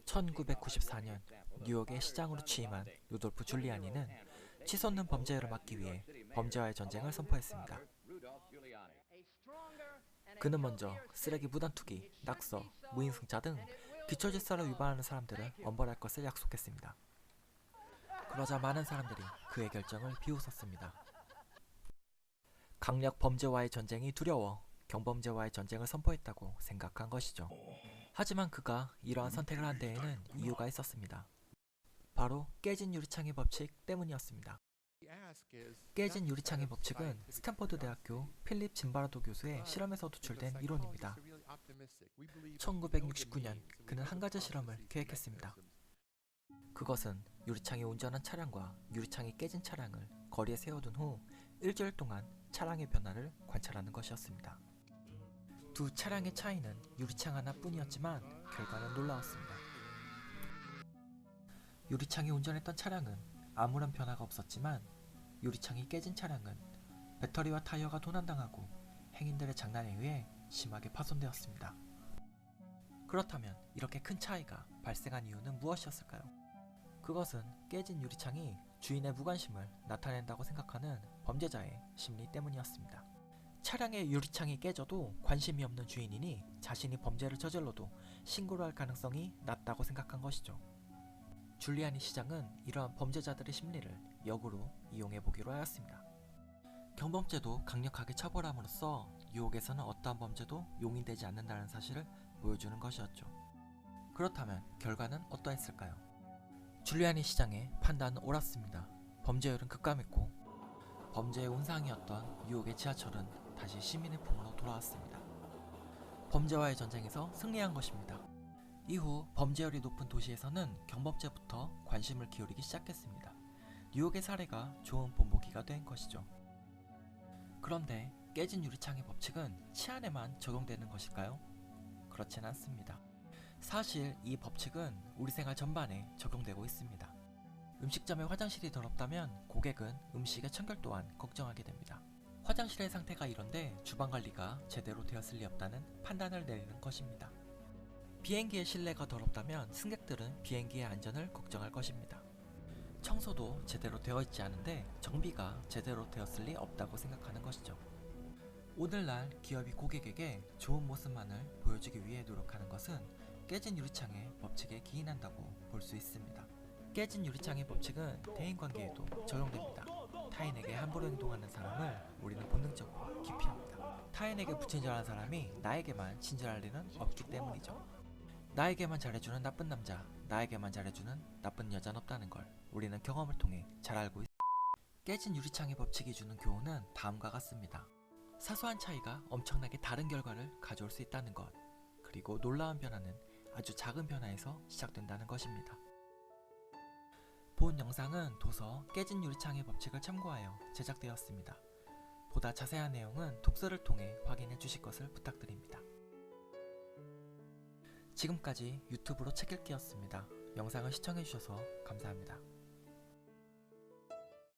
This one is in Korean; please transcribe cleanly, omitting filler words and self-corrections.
1994년 뉴욕의 시장으로 취임한 루돌프 줄리아니는 치솟는 범죄를 막기 위해 범죄와의 전쟁을 선포했습니다. 그는 먼저 쓰레기 무단 투기, 낙서, 무인승차 등 기초질서를 위반하는 사람들을 엄벌할 것을 약속했습니다. 그러자 많은 사람들이 그의 결정을 비웃었습니다. 강력 범죄와의 전쟁이 두려워 경범죄와의 전쟁을 선포했다고 생각한 것이죠. 하지만 그가 이러한 선택을 한 데에는 이유가 있었습니다. 바로 깨진 유리창의 법칙 때문이었습니다. 깨진 유리창의 법칙은 스탠퍼드 대학교 필립 짐바라도 교수의 실험에서 도출된 이론입니다. 1969년 그는 한 가지 실험을 계획했습니다. 그것은 유리창이 운전한 차량과 유리창이 깨진 차량을 거리에 세워둔 후 일주일 동안 차량의 변화를 관찰하는 것이었습니다. 두 차량의 차이는 유리창 하나뿐이었지만 결과는 놀라웠습니다. 유리창이 운전했던 차량은 아무런 변화가 없었지만 유리창이 깨진 차량은 배터리와 타이어가 도난당하고 행인들의 장난에 의해 심하게 파손되었습니다. 그렇다면 이렇게 큰 차이가 발생한 이유는 무엇이었을까요? 그것은 깨진 유리창이 주인의 무관심을 나타낸다고 생각하는 범죄자의 심리 때문이었습니다. 차량의 유리창이 깨져도 관심이 없는 주인이니 자신이 범죄를 저질러도 신고를 할 가능성이 낮다고 생각한 것이죠. 줄리아니 시장은 이러한 범죄자들의 심리를 역으로 이용해보기로 하였습니다. 경범죄도 강력하게 처벌함으로써 뉴욕에서는 어떠한 범죄도 용인되지 않는다는 사실을 보여주는 것이었죠. 그렇다면 결과는 어떠했을까요? 줄리아니 시장의 판단은 옳았습니다. 범죄율은 급감했고 범죄의 온상이었던 뉴욕의 지하철은 다시 시민의 품으로 돌아왔습니다. 범죄와의 전쟁에서 승리한 것입니다. 이후 범죄율이 높은 도시에서는 경범죄부터 관심을 기울이기 시작했습니다. 뉴욕의 사례가 좋은 본보기가 된 것이죠. 그런데 깨진 유리창의 법칙은 치안에만 적용되는 것일까요? 그렇진 않습니다. 사실 이 법칙은 우리 생활 전반에 적용되고 있습니다. 음식점의 화장실이 더럽다면 고객은 음식의 청결 또한 걱정하게 됩니다. 화장실의 상태가 이런데 주방 관리가 제대로 되었을 리 없다는 판단을 내리는 것입니다. 비행기의 실내가 더럽다면 승객들은 비행기의 안전을 걱정할 것입니다. 청소도 제대로 되어 있지 않은데 정비가 제대로 되었을 리 없다고 생각하는 것이죠. 오늘날 기업이 고객에게 좋은 모습만을 보여주기 위해 노력하는 것은 깨진 유리창의 법칙에 기인한다고 볼 수 있습니다. 깨진 유리창의 법칙은 대인관계에도 적용됩니다. 타인에게 함부로 행동하는 사람을 우리는 본능적으로 기피합니다. 타인에게 불친절한 사람이 나에게만 친절할 리는 없기 때문이죠. 나에게만 잘해주는 나쁜 남자, 나에게만 잘해주는 나쁜 여자는 없다는 걸 우리는 경험을 통해 잘 알고 있습니다. 깨진 유리창의 법칙이 주는 교훈은 다음과 같습니다. 사소한 차이가 엄청나게 다른 결과를 가져올 수 있다는 것, 그리고 놀라운 변화는 아주 작은 변화에서 시작된다는 것입니다. 본 영상은 도서 깨진 유리창의 법칙을 참고하여 제작되었습니다. 보다 자세한 내용은 독서를 통해 확인해 주실 것을 부탁드립니다. 지금까지 유튜브로 책 읽기였습니다. 영상을 시청해 주셔서 감사합니다.